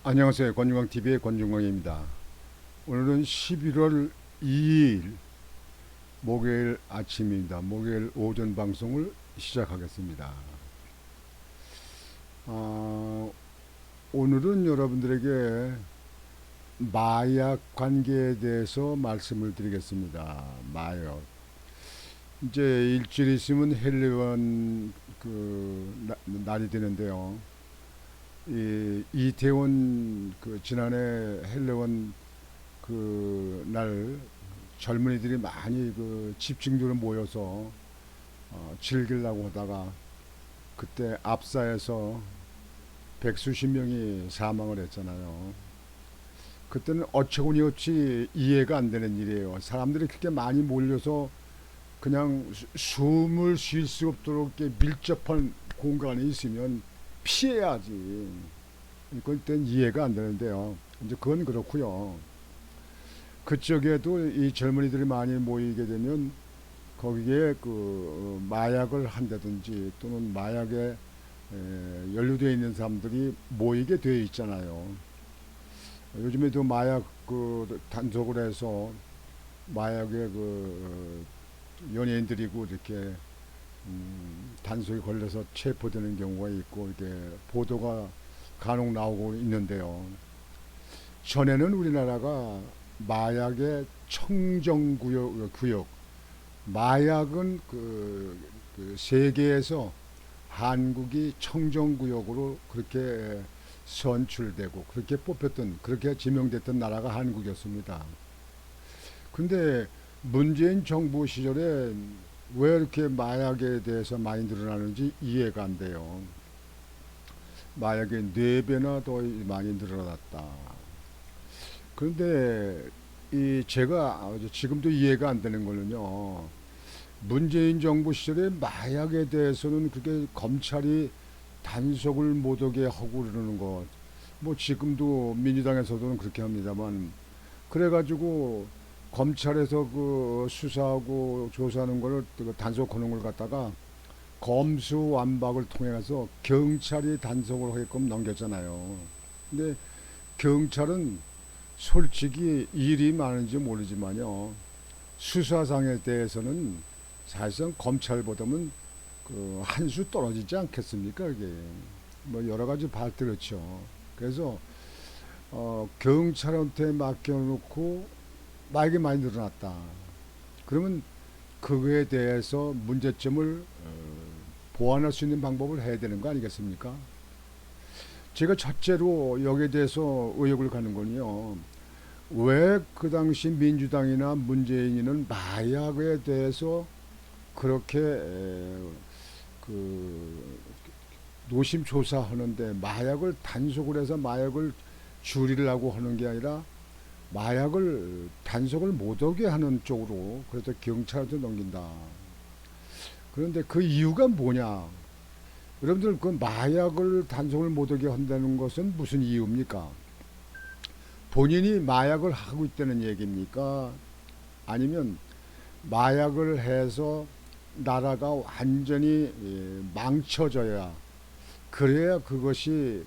안녕하세요. 권중광TV의 권중광입니다. 오늘은 11월 2일 목요일 아침입니다. 목요일 오전 방송을 시작하겠습니다. 오늘은 여러분들에게 마약 관계에 대해서 말씀을 드리겠습니다. 마약. 이제 일주일 있으면 헬리원 날이 되는데요. 이태원 지난해 헬레원 날 젊은이들이 많이 집중적으로 모여서 즐기려고 하다가 그때 압사해서 백수십 명이 사망을 했잖아요. 그때는 어처구니 없이 이해가 안 되는 일이에요. 사람들이 그렇게 많이 몰려서 그냥 숨을 쉴 수 없도록 이렇게 밀접한 공간에 있으면 피해야지. 그땐 이해가 안 되는데요. 이제 그건 그렇고요. 그쪽에도 이 젊은이들이 많이 모이게 되면 거기에 마약을 한다든지 또는 마약에 연루되어 있는 사람들이 모이게 되어 있잖아요. 요즘에도 마약 단속을 해서 마약에 연예인들이고 이렇게 단속에 걸려서 체포되는 경우가 있고 이게 보도가 간혹 나오고 있는데요. 전에는 우리나라가 마약의 청정구역, 마약은 세계에서 한국이 청정구역으로 그렇게 선출되고 그렇게 뽑혔던, 그렇게 지명됐던 나라가 한국이었습니다. 근데 문재인 정부 시절에 왜 이렇게 마약에 대해서 많이 늘어나는지 이해가 안 돼요. 마약이 4배나 더 많이 늘어났다. 그런데 제가 지금도 이해가 안 되는 거는요. 문재인 정부 시절에 마약에 대해서는 그렇게 검찰이 단속을 못하게 하고 그러는 것. 뭐 지금도 민주당에서도 그렇게 합니다만 그래가지고 검찰에서 수사하고 조사하는 거를 단속하는 걸 갖다가 검수완박을 통해서 경찰이 단속을 하게끔 넘겼잖아요. 근데 경찰은 솔직히 일이 많은지 모르지만요. 수사상에 대해서는 사실상 검찰보다는 한 수 떨어지지 않겠습니까? 이게 뭐 여러 가지 그렇죠. 그래서 경찰한테 맡겨놓고 마약이 많이 늘어났다. 그러면 그거에 대해서 문제점을 보완할 수 있는 방법을 해야 되는 거 아니겠습니까? 제가 첫째로 여기에 대해서 의혹을 가는 건요. 왜 그 당시 민주당이나 문재인이는 마약에 대해서 그렇게 노심초사하는데 마약을 단속을 해서 마약을 줄이려고 하는 게 아니라 마약을 단속을 못하게 하는 쪽으로 그래서 경찰한테 넘긴다. 그런데 그 이유가 뭐냐? 여러분들 마약을 단속을 못하게 한다는 것은 무슨 이유입니까? 본인이 마약을 하고 있다는 얘기입니까? 아니면 마약을 해서 나라가 완전히 망쳐져야 그래야 그것이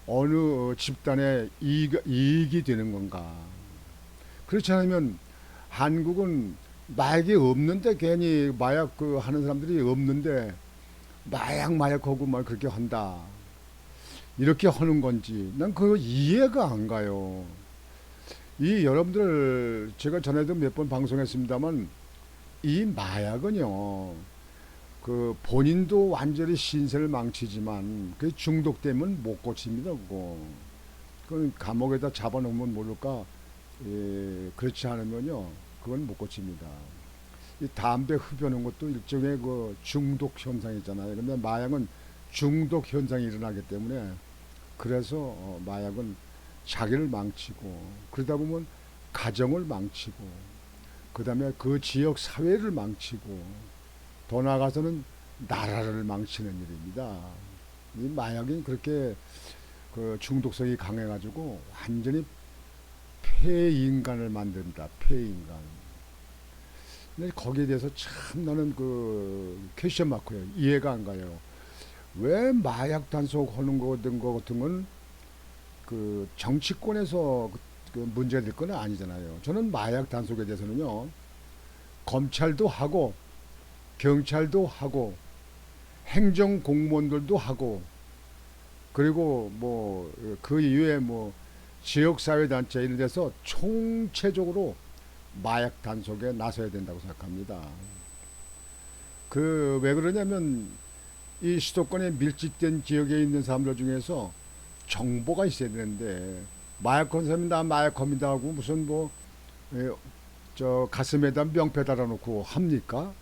어느 집단의 이익이 되는 건가? 그렇지 않으면 한국은 마약이 없는데 괜히 마약 하는 사람들이 없는데 마약하고 막 그렇게 한다. 이렇게 하는 건지 난 그거 이해가 안 가요. 이 여러분들 제가 전에도 몇 번 방송했습니다만 이 마약은요. 본인도 완전히 신세를 망치지만 그 중독되면 못 고칩니다. 그건 감옥에다 잡아놓으면 모를까. 그렇지 않으면요. 그건 못 고칩니다. 이 담배 흡연하는 것도 일종의 중독 현상이잖아요. 근데 마약은 중독 현상이 일어나기 때문에 그래서 마약은 자기를 망치고 그러다 보면 가정을 망치고 그 다음에 그 지역 사회를 망치고 더 나아가서는 나라를 망치는 일입니다. 이 마약이 그렇게 중독성이 강해가지고 완전히 폐인간을 만든다. 폐인간. 근데 거기에 대해서 참 나는 퀘션 마크예요. 이해가 안 가요. 왜 마약 단속하는 거 같은 건 그 정치권에서 그 문제될 건 아니잖아요. 저는 마약 단속에 대해서는요, 검찰도 하고 경찰도 하고 행정 공무원들도 하고, 그리고 뭐 그 이외에 뭐 지역사회단체 이런 데서 총체적으로 마약 단속에 나서야 된다고 생각합니다. 그 왜 그러냐면 이 수도권에 밀집된 지역에 있는 사람들 중에서 정보가 있어야 되는데, 마약 건사면 나 마약 겁니다 하고 무슨 뭐 저 가슴에다 명패 달아놓고 합니까?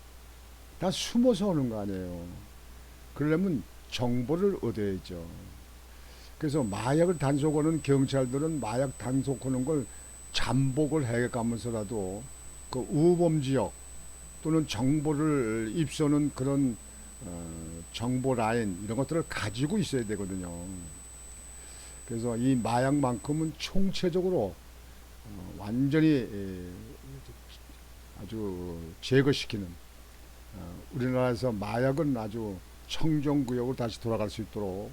다 숨어서 오는 거 아니에요. 그러려면 정보를 얻어야죠. 그래서 마약을 단속하는 경찰들은 마약 단속하는 걸 잠복을 해가면서라도 그 우범 지역 또는 정보를 입수하는 그런 정보 라인 이런 것들을 가지고 있어야 되거든요. 그래서 이 마약만큼은 총체적으로 완전히 아주 제거시키는, 우리나라에서 마약은 아주 청정구역으로 다시 돌아갈 수 있도록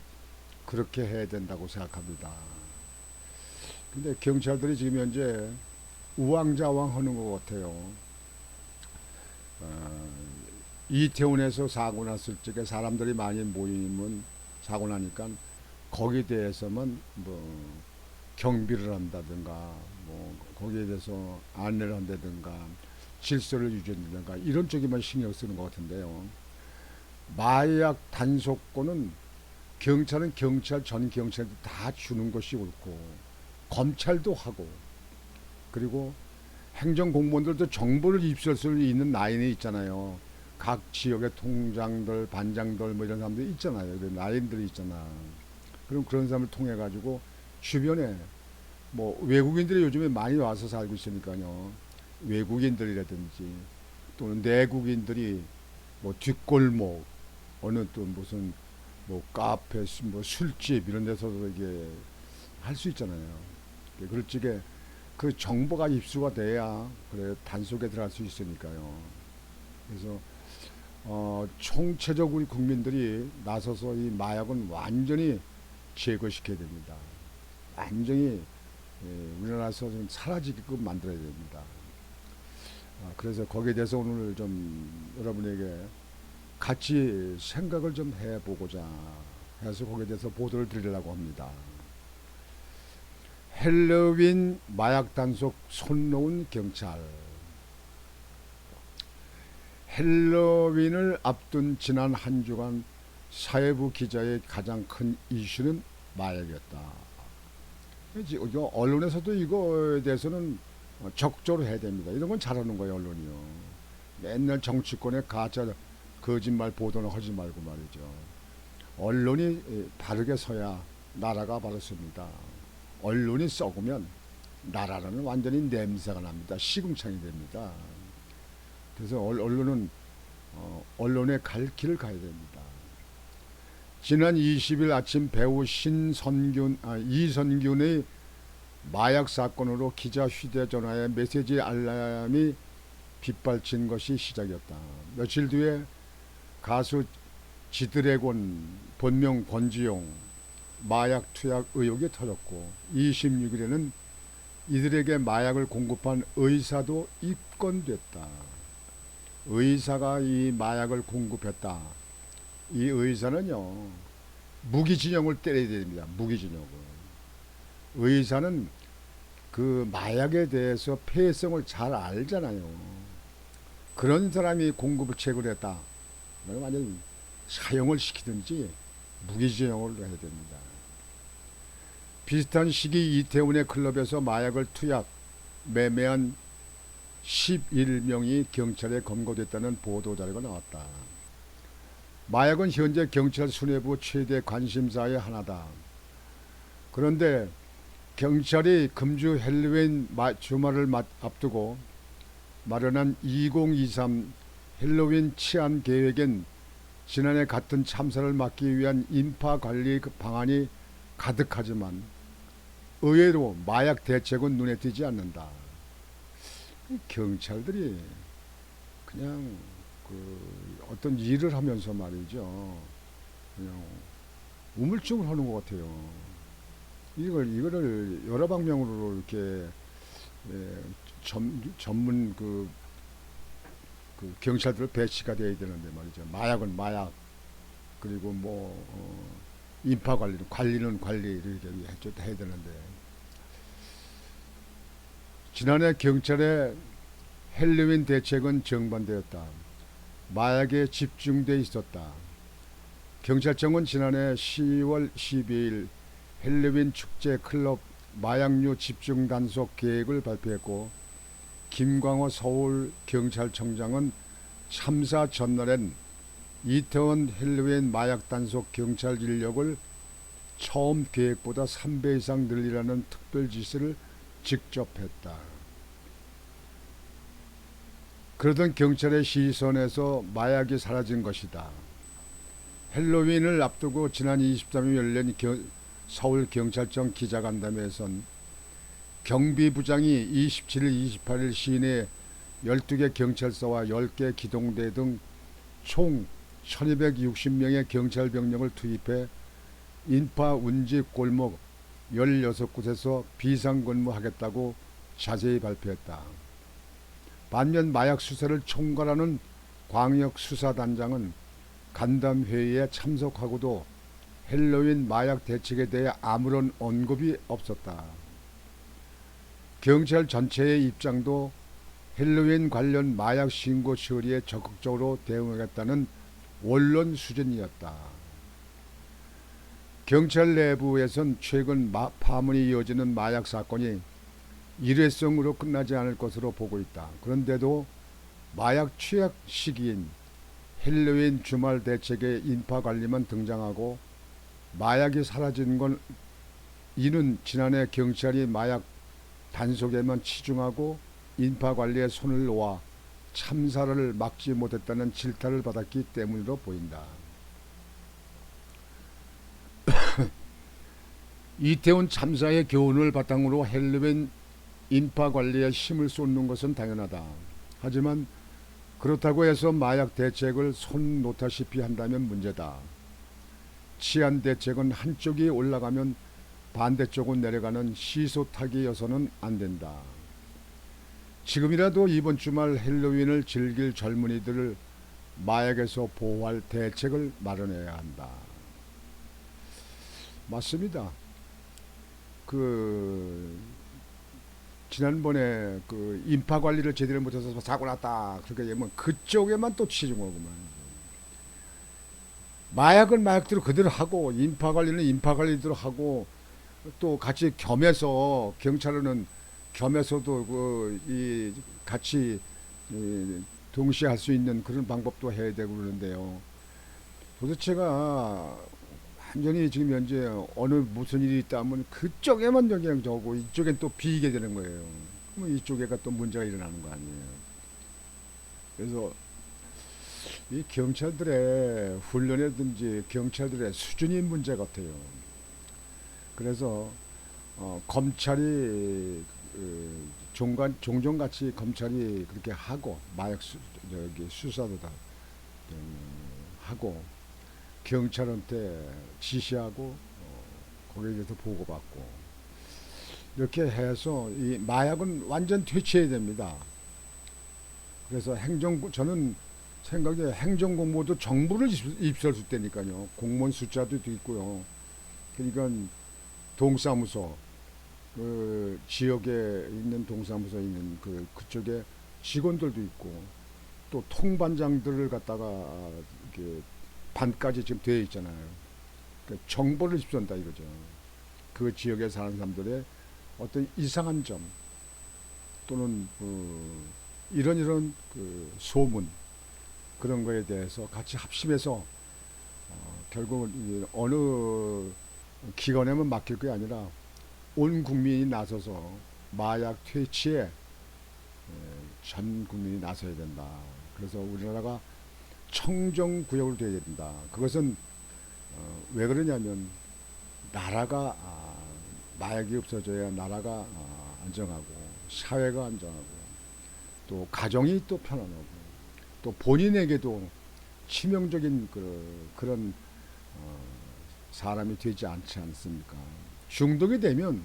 그렇게 해야 된다고 생각합니다. 근데 경찰들이 지금 현재 우왕좌왕 하는 것 같아요. 이태원에서 사고 났을 적에 사람들이 많이 모이면 사고 나니까 거기에 대해서만 뭐 경비를 한다든가 뭐 거기에 대해서 안내를 한다든가 질서를 유지한다든가 이런 쪽에만 신경 쓰는 것 같은데요. 마약 단속권은 경찰은 경찰 전 경찰도 다 주는 것이 옳고, 검찰도 하고, 그리고 행정 공무원들도 정보를 입수할 수 있는 라인이 있잖아요. 각 지역의 통장들, 반장들 뭐 이런 사람들이 있잖아요. 그런 라인들이 있잖아. 그럼 그런 사람을 통해 가지고 주변에 뭐 외국인들이 요즘에 많이 와서 살고 있으니까요. 외국인들이라든지 또는 내국인들이 뭐 뒷골목 어느 또 무슨 뭐 카페 뭐 술집 이런 데서도 이게 할 수 있잖아요. 그럴 적에 그 정보가 입수가 돼야 그래 단속에 들어갈 수 있으니까요. 그래서 총체적 우리 국민들이 나서서 이 마약은 완전히 제거시켜야 됩니다. 완전히 우리나라에서 좀 사라지게끔 만들어야 됩니다. 그래서 거기에 대해서 오늘 좀 여러분에게 같이 생각을 좀 해보고자 해서 거기에 대해서 보도를 드리려고 합니다. 헬로윈 마약 단속 손 놓은 경찰. 헬로윈을 앞둔 지난 한 주간 사회부 기자의 가장 큰 이슈는 마약이었다. 이거 언론에서도 이거에 대해서는 적절히 해야 됩니다. 이런 건 잘하는 거예요, 언론이요. 맨날 정치권의 가짜 거짓말 보도는 하지 말고 말이죠. 언론이 바르게 서야 나라가 바로 섭니다. 언론이 썩으면 나라는 완전히 냄새가 납니다. 시궁창이 됩니다. 그래서 언론은 언론의 갈 길을 가야 됩니다. 지난 20일 아침 배우 이선균의 마약 사건으로 기자 휴대전화에 메시지 알람이 빗발친 것이 시작이었다. 며칠 뒤에 가수 지드래곤 본명 권지용 마약 투약 의혹이 터졌고, 26일에는 이들에게 마약을 공급한 의사도 입건됐다. 의사가 이 마약을 공급했다. 이 의사는요, 무기징역을 때려야 됩니다. 무기징역을. 의사는 그 마약에 대해서 폐해성을 잘 알잖아요. 그런 사람이 공급을 체결했다. 완전 사형을 시키든지 무기징역을 해야 됩니다. 비슷한 시기 이태원의 클럽에서 마약을 투약, 매매한 11명이 경찰에 검거됐다는 보도자료가 나왔다. 마약은 현재 경찰 수뇌부 최대 관심사의 하나다. 그런데 경찰이 금주 헬로윈 주말을 앞두고 마련한 2023 헬로윈 치안 계획엔 지난해 같은 참사를 막기 위한 인파 관리 방안이 가득하지만 의외로 마약 대책은 눈에 띄지 않는다. 경찰들이 그냥 그 어떤 일을 하면서 말이죠, 그냥 우물쭈물 하는 것 같아요. 이거를 여러 방면으로 이렇게 전문 그 경찰들 배치가 돼야 되는데 말이죠. 마약은 마약, 그리고 뭐 인파 관리는 관리 이렇게 해야 되는데, 지난해 경찰의 헬로윈 대책은 정반대였다. 마약에 집중돼 있었다. 경찰청은 지난해 10월 12일 헬로윈 축제 클럽 마약류 집중 단속 계획을 발표했고, 김광호 서울경찰청장은 참사 전날엔 이태원 헬로윈 마약 단속 경찰 인력을 처음 계획보다 3배 이상 늘리라는 특별 지시를 직접 했다. 그러던 경찰의 시선에서 마약이 사라진 것이다. 헬로윈을 앞두고 지난 23일 열린 서울경찰청 기자간담회에선 경비부장이 27일, 28일 시내 12개 경찰서와 10개 기동대 등 총 1260명의 경찰 병력을 투입해 인파 운집 골목 16곳에서 비상근무하겠다고 자세히 발표했다. 반면 마약 수사를 총괄하는 광역수사단장은 간담회의에 참석하고도 헬로윈 마약 대책에 대해 아무런 언급이 없었다. 경찰 전체의 입장도 헬로윈 관련 마약 신고 처리에 적극적으로 대응하겠다는 원론 수준이었다. 경찰 내부에선 최근 파문이 이어지는 마약 사건이 일회성으로 끝나지 않을 것으로 보고 있다. 그런데도 마약 취약 시기인 헬로윈 주말 대책의 인파 관리만 등장하고 마약이 사라진 건, 이는 지난해 경찰이 마약 단속에만 치중하고 인파 관리에 손을 놓아 참사를 막지 못했다는 질타를 받았기 때문으로 보인다. 이태원 참사의 교훈을 바탕으로 헬로윈 인파 관리에 힘을 쏟는 것은 당연하다. 하지만 그렇다고 해서 마약 대책을 손 놓다시피 한다면 문제다. 치안 대책은 한쪽이 올라가면 반대쪽은 내려가는 시소 타기여서는 안 된다. 지금이라도 이번 주말 헬로윈을 즐길 젊은이들을 마약에서 보호할 대책을 마련해야 한다. 맞습니다. 지난번에 인파 관리를 제대로 못해서 사고 났다 그렇게 얘기하면 그쪽에만 또 치중하고만, 마약은 마약대로 그대로 하고 인파 관리는 인파 관리대로 하고, 또 같이 겸해서 경찰은 겸해서도 같이 동시에 할 수 있는 그런 방법도 해야 되고 그러는데요. 도대체가 완전히 지금 현재 어느 무슨 일이 있다면 그쪽에만 영향 저고 이쪽엔 또 비이게 되는 거예요. 그러면 이쪽에가 또 문제가 일어나는 거 아니에요. 그래서 이 경찰들의 훈련이든지 경찰들의 수준이 문제 같아요. 그래서 검찰이 종종같이 검찰이 그렇게 하고 마약 수사도 다 하고 경찰한테 지시하고 거기에 대해서 보고받고 이렇게 해서 이 마약은 완전 퇴치해야 됩니다. 그래서 저는 생각에 행정공무도 정부를 입수할 수 있다니까요. 공무원 숫자도 있고요. 그러니까 동사무소, 그 지역에 있는 동사무소에 있는 그쪽에 직원들도 있고, 또 통반장들을 갖다가 이렇게 반까지 지금 되어 있잖아요. 그러니까 정보를 입수한다 이거죠. 그 지역에 사는 사람들의 어떤 이상한 점 또는 이런 소문, 그런 거에 대해서 같이 합심해서 결국은 어느 기관에만 맡길 게 아니라 온 국민이 나서서 마약 퇴치에 전 국민이 나서야 된다. 그래서 우리나라가 청정구역으로 되어야 된다. 그것은 왜 그러냐면 나라가 마약이 없어져야 나라가 안정하고 사회가 안정하고 또 가정이 또 편안하고 또 본인에게도 치명적인 그런 사람이 되지 않지 않습니까? 중독이 되면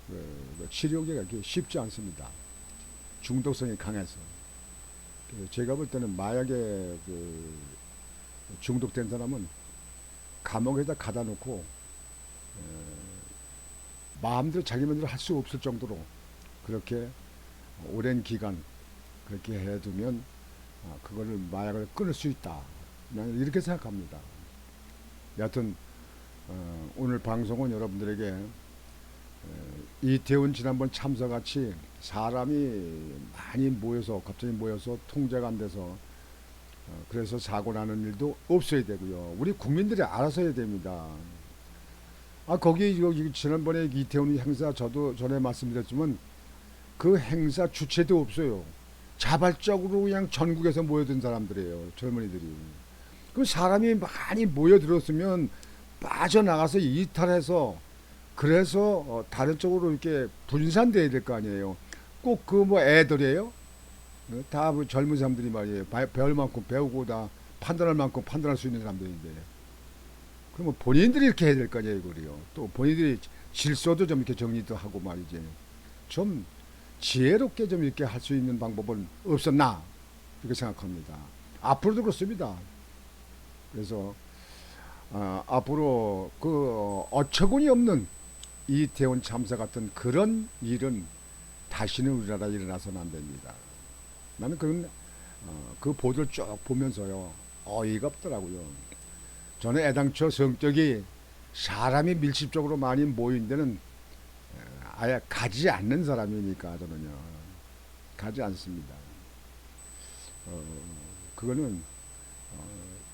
그 치료가 그렇게 쉽지 않습니다. 중독성이 강해서. 제가 볼 때는 마약에 그 중독된 사람은 감옥에다 가다 놓고 마음대로 자기 마음대로 할 수 없을 정도로 그렇게 오랜 기간 그렇게 해두면 그거를 마약을 끊을 수 있다. 나는 이렇게 생각합니다. 여하튼 오늘 방송은 여러분들에게 이태원 지난번 참사같이 사람이 많이 모여서 갑자기 모여서 통제가 안 돼서 그래서 사고 나는 일도 없어야 되고요. 우리 국민들이 알아서 해야 됩니다. 거기 여기 지난번에 이태원 행사 저도 전에 말씀드렸지만 그 행사 주체도 없어요. 자발적으로 그냥 전국에서 모여든 사람들이에요. 젊은이들이. 그 사람이 많이 모여들었으면 빠져나가서 이탈해서 그래서 다른 쪽으로 이렇게 분산돼야 될 거 아니에요. 꼭 그 뭐 애들이에요. 다 뭐 젊은 사람들이 말이에요. 배울 만큼 배우고 다 판단할 만큼 판단할 수 있는 사람들인데. 그러면 본인들이 이렇게 해야 될 거 아니에요, 그래요. 또 본인들이 질서도 좀 이렇게 정리도 하고 말이지. 좀 지혜롭게 좀 이렇게 할 수 있는 방법은 없었나? 이렇게 생각합니다. 앞으로도 그렇습니다. 그래서 앞으로 그 어처구니 없는 이태원 참사 같은 그런 일은 다시는 우리나라에 일어나서는 안 됩니다. 나는 그 보도를 쭉 보면서요 어이가 없더라고요. 저는 애당초 성격이 사람이 밀집적으로 많이 모인 데는 아예 가지 않는 사람이니까 저는요 가지 않습니다. 그거는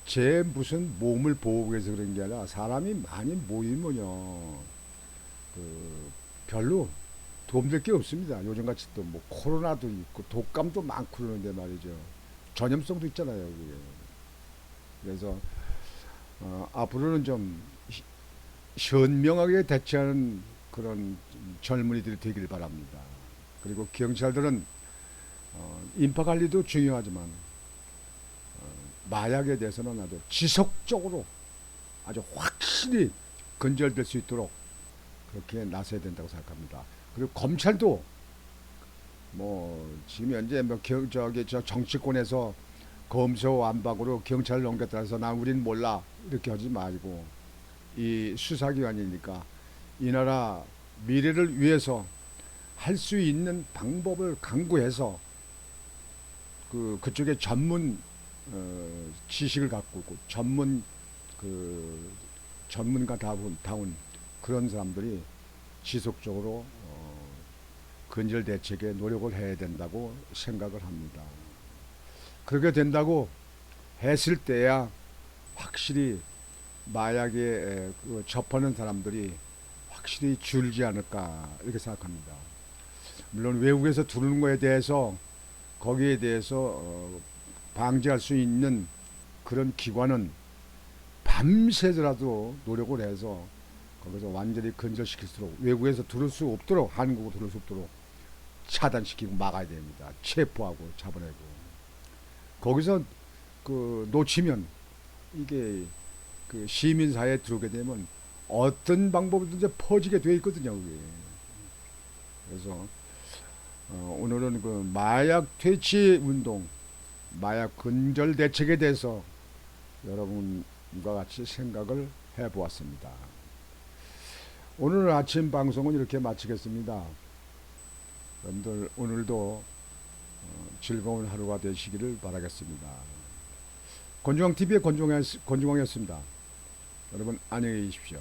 제 무슨 몸을 보호하기 위해서 그런 게 아니라 사람이 많이 모이면요 별로 도움될 게 없습니다. 요즘같이 또 뭐 코로나도 있고 독감도 많고 그러는데 말이죠. 전염성도 있잖아요. 그게. 그래서 앞으로는 좀 현명하게 대처하는 그런 젊은이들이 되길 바랍니다. 그리고 경찰들은 인파 관리도 중요하지만 마약에 대해서는 아주 지속적으로 아주 확실히 근절될 수 있도록 그렇게 나서야 된다고 생각합니다. 그리고 검찰도 뭐 지금 현재 뭐 저 정치권에서 검소 완박으로 경찰을 넘겼다 해서 난 우린 몰라 이렇게 하지 말고 이 수사기관이니까 이 나라 미래를 위해서 할 수 있는 방법을 강구해서 그쪽에 전문 지식을 갖고 있고 전문가다운 그런 사람들이 지속적으로 근절 대책에 노력을 해야 된다고 생각을 합니다. 그렇게 된다고 했을 때야 확실히 마약에 접하는 사람들이 확실히 줄지 않을까 이렇게 생각합니다. 물론 외국에서 들어오는 거에 대해서 거기에 대해서 방지할 수 있는 그런 기관은 밤새더라도 노력을 해서 거기서 완전히 근절시킬수록 외국에서 들어올 수 없도록 한국으로 들어올 수 없도록 차단시키고 막아야 됩니다. 체포하고 잡아내고 거기서 놓치면 이게 시민사회에 들어오게 되면 어떤 방법이든지 퍼지게 되어 있거든요. 그게. 그래서 오늘은 마약 퇴치 운동, 마약 근절 대책에 대해서 여러분과 같이 생각을 해보았습니다. 오늘 아침 방송은 이렇게 마치겠습니다. 여러분들 오늘도 즐거운 하루가 되시기를 바라겠습니다. 권중왕TV의 권중왕이었습니다. 여러분 안녕히 계십시오.